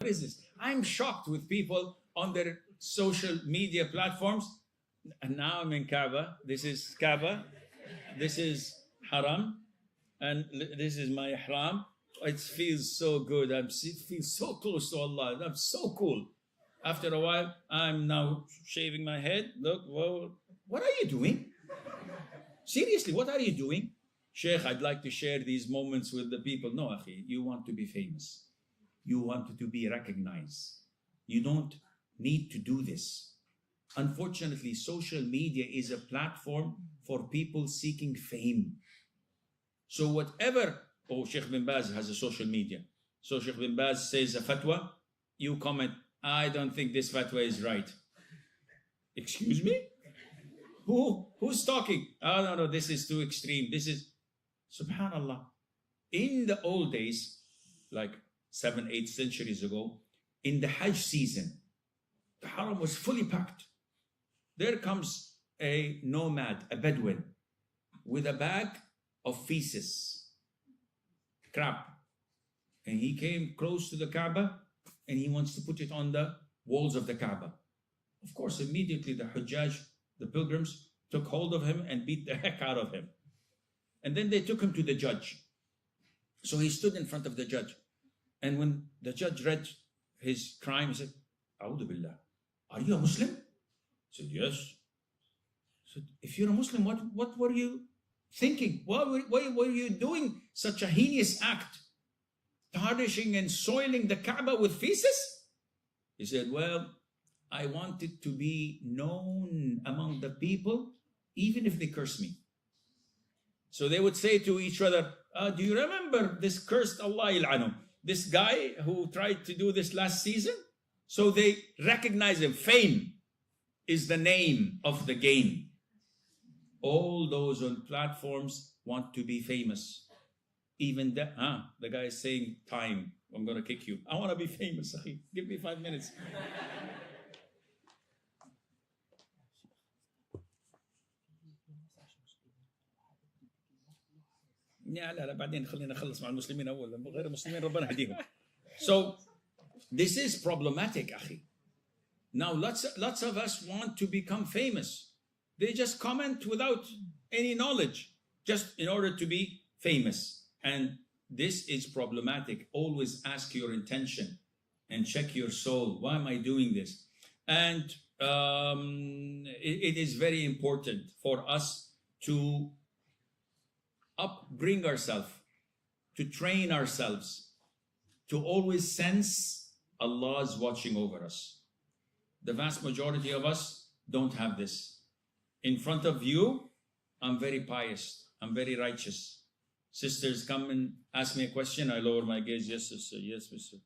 What is this? I'm shocked with people on their social media platforms. And now I'm in Kaaba. This is Kaaba. This is haram. And this is my ihram. It feels so good. I feel so close to Allah. I'm so cool. After a while, I'm now shaving my head. Look, whoa, what are you doing? Seriously, what are you doing? Sheikh, I'd like to share these moments with the people. No, Akhi, you want to be famous. You want to be recognized. You don't need to do this. Unfortunately, social media is a platform for people seeking fame. So whatever, Sheikh bin Baz has a social media. So Sheikh bin Baz says a fatwa, you comment, I don't think this fatwa is right. Excuse me? Who's talking? Oh, no, this is too extreme. This is, subhanallah. In the old days, like 7, 8 centuries ago, in the Hajj season, the haram was fully packed. There comes a nomad, a Bedouin, with a bag of feces, crap. And he came close to the Kaaba and he wants to put it on the walls of the Kaaba. Of course, immediately the Hujjaj, the pilgrims, took hold of him and beat the heck out of him. And then they took him to the judge. So he stood in front of the judge. And when the judge read his crime, he said, A'udhu Billah, are you a Muslim? He said, yes. He said, if you're a Muslim, what were you thinking? Why were you doing such a heinous act? Tarnishing and soiling the Kaaba with feces? He said, well, I want it to be known among the people, even if they curse me. So they would say to each other, do you remember this cursed Allah il'anu? This guy who tried to do this last season? So they recognize him. Fame is the name of the game. All those on platforms want to be famous. Even that, the guy is saying, time, I'm going to kick you. I want to be famous. Give me 5 minutes. So this is problematic, akhi. Now lots of us want to become famous. They just comment without any knowledge, just in order to be famous. And this is problematic. Always ask your intention and check your soul. Why am I doing this? And it is very important for us to upbring ourselves, to train ourselves, to always sense Allah's watching over us. The vast majority of us don't have this. In front of you, I'm very pious, I'm very righteous. Sisters come and ask me a question, I lower my gaze, yes, sister, yes, mister.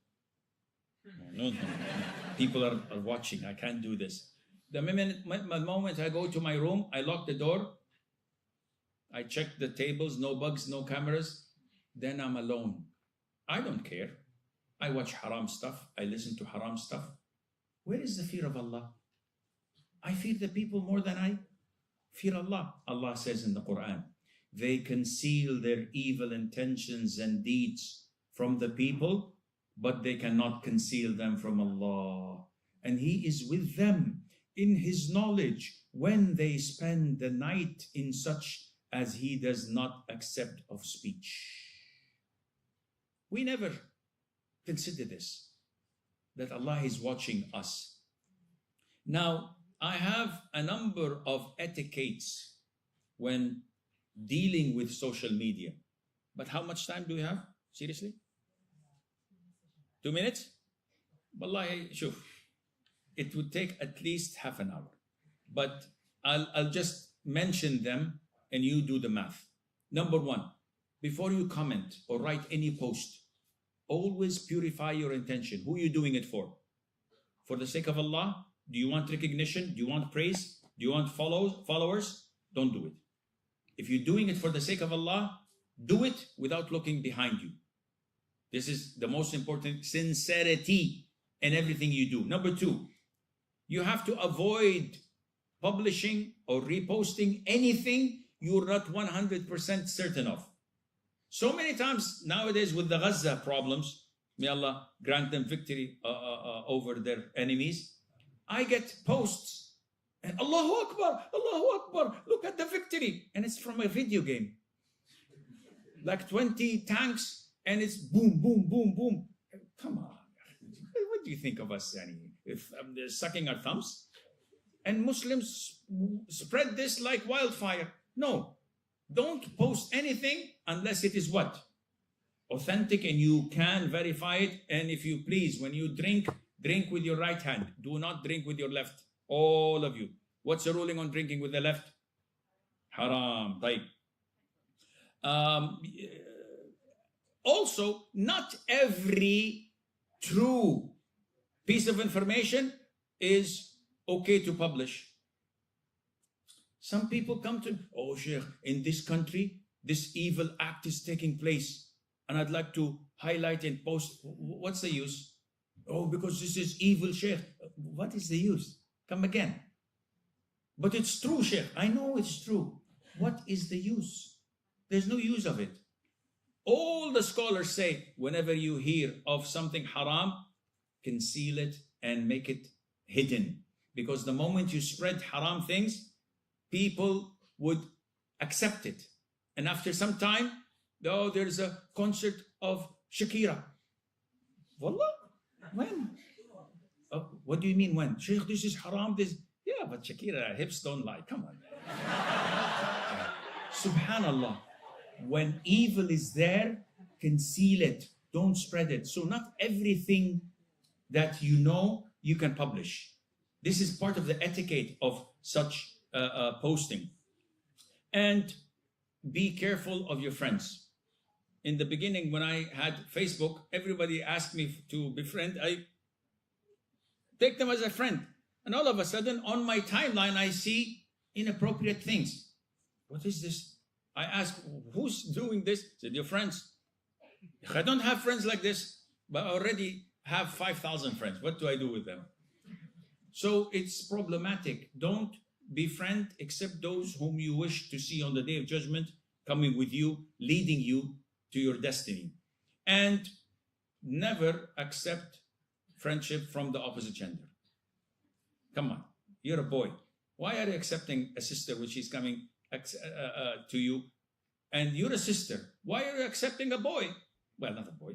No. People are watching, I can't do this. The moment I go to my room, I lock the door, I check the tables, no bugs, no cameras, then I'm alone. I don't care. I watch haram stuff, I listen to haram stuff. Where is the fear of Allah? I fear the people more than I fear Allah. Allah says in the Quran, they conceal their evil intentions and deeds from the people, but they cannot conceal them from Allah. And He is with them in His knowledge when they spend the night in such as He does not accept of speech. We never consider this, that Allah is watching us. Now, I have a number of etiquettes when dealing with social media. But how much time do we have? Seriously? 2 minutes? Wallahi, shuf. It would take at least half an hour. But I'll just mention them and you do the math. Number 1, before you comment or write any post, always purify your intention. Who are you doing it for? For the sake of Allah? Do you want recognition? Do you want praise? Do you want followers? Don't do it. If you're doing it for the sake of Allah, do it without looking behind you. This is the most important, sincerity in everything you do. Number 2, you have to avoid publishing or reposting anything you're not 100% certain of. So many times nowadays with the Gaza problems, may Allah grant them victory over their enemies. I get posts, and Allahu Akbar, look at the victory. And it's from a video game. Like 20 tanks, and it's boom, boom, boom, boom. Come on. What do you think of us, if they're sucking our thumbs? And Muslims spread this like wildfire. No, don't post anything unless it is what? Authentic, and you can verify it. And if you please, when you drink, drink with your right hand. Do not drink with your left. All of you. What's the ruling on drinking with the left? Haram. Taib. Also, not every true piece of information is okay to publish. Some people come to, oh Sheikh, in this country, this evil act is taking place, and I'd like to highlight and post. What's the use? Oh, because this is evil, Sheikh. What is the use? Come again. But it's true, Sheikh. I know it's true. What is the use? There's no use of it. All the scholars say, whenever you hear of something haram, conceal it and make it hidden. Because the moment you spread haram things, people would accept it. And after some time, oh, there's a concert of Shakira. Wallah? When? Oh, what do you mean when? Sheikh, this is haram. This, yeah, but Shakira, hips don't lie. Come on. Subhanallah. When evil is there, conceal it. Don't spread it. So not everything that you know, you can publish. This is part of the etiquette of such posting. And be careful of your friends. In the beginning, when I had Facebook, everybody asked me to befriend. I take them as a friend. And all of a sudden, on my timeline, I see inappropriate things. What is this? I ask, who's doing this? I said, your friends. I don't have friends like this, but I already have 5,000 friends. What do I do with them? So it's problematic. Don't befriend except those whom you wish to see on the day of judgment, coming with you, leading you to your destiny. And never accept friendship from the opposite gender. Come on, you're a boy. Why are you accepting a sister when she's coming to you? And you're a sister. Why are you accepting a boy? Well, not a boy,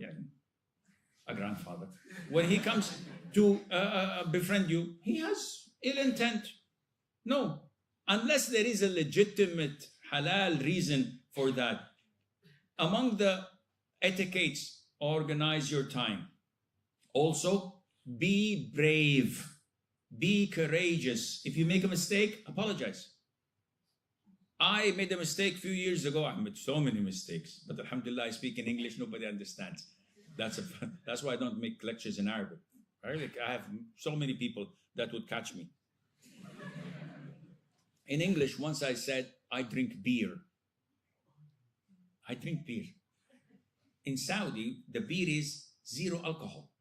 a grandfather. When he comes to befriend you, he has ill intent. No, unless there is a legitimate halal reason for that. Among the etiquettes, organize your time. Also, be brave. Be courageous. If you make a mistake, apologize. I made a mistake a few years ago. I made so many mistakes, but alhamdulillah, I speak in English, nobody understands. That's why I don't make lectures in Arabic. I have so many people that would catch me. In English, once I said, I drink beer. I drink beer. In Saudi, the beer is 0 alcohol.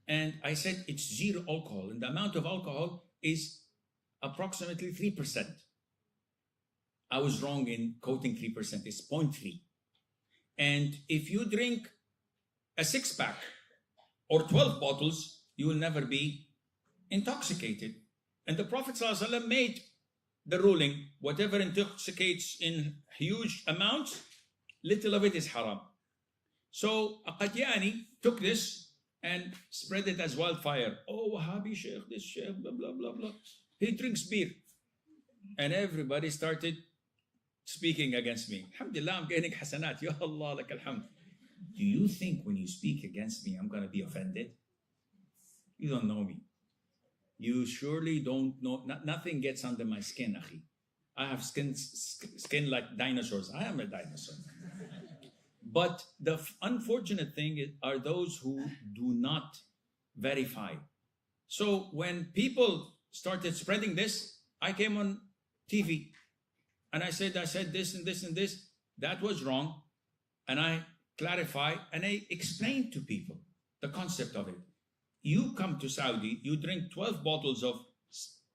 And I said it's 0 alcohol, and the amount of alcohol is approximately 3%. I was wrong in quoting 3%, it's 0.3. And if you drink a 6-pack or 12 bottles, you will never be intoxicated. And the Prophet ﷺ made the ruling, whatever intoxicates in huge amounts, little of it is haram. So Qadiani took this and spread it as wildfire. Oh, Wahhabi Sheikh, this Sheikh, blah, blah, blah, blah. He drinks beer. And everybody started speaking against me. Alhamdulillah, I'm gaining hasanat. Ya Allah, lak alhamd. Do you think when you speak against me, I'm going to be offended? You don't know me. You surely don't know. Nothing gets under my skin, akhi. I have skin like dinosaurs. I am a dinosaur. But the unfortunate thing are those who do not verify. So when people started spreading this, I came on TV and I said this and this and this. That was wrong. And I clarified and I explained to people the concept of it. You come to Saudi, you drink 12 bottles of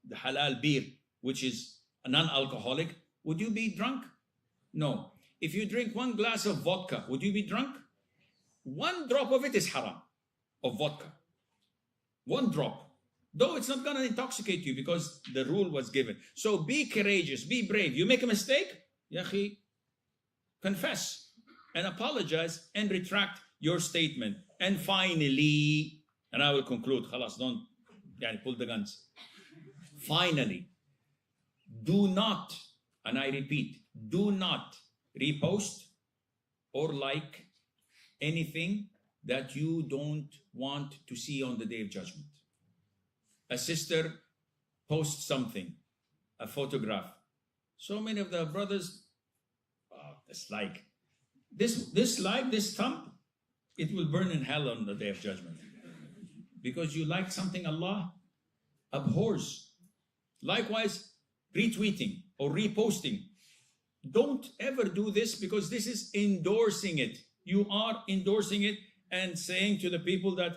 the halal beer, which is a non-alcoholic. Would you be drunk? No. If you drink 1 glass of vodka, would you be drunk? one drop of it is haram, of vodka. One drop. Though it's not going to intoxicate you because the rule was given. So be courageous, be brave. You make a mistake, Yahi, confess and apologize and retract your statement. And finally, and I will conclude, khalas, don't pull the guns. Finally, do not, and I repeat, do not repost or like anything that you don't want to see on the Day of Judgment. A sister posts something, a photograph. So many of the brothers, this like, this thumb, it will burn in hell on the Day of Judgment. Because you like something Allah abhors. Likewise, retweeting or reposting. Don't ever do this, because this is endorsing it. You are endorsing it and saying to the people that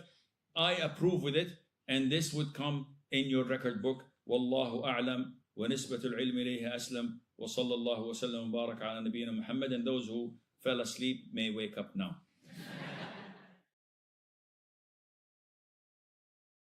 I approve with it, and this would come in your record book. Wallahu a'lam wa nisbatul ilmi ilayhi aslam wa sallallahu wa sallam wa barak ala nabiyyina Muhammad. And those who fell asleep may wake up now.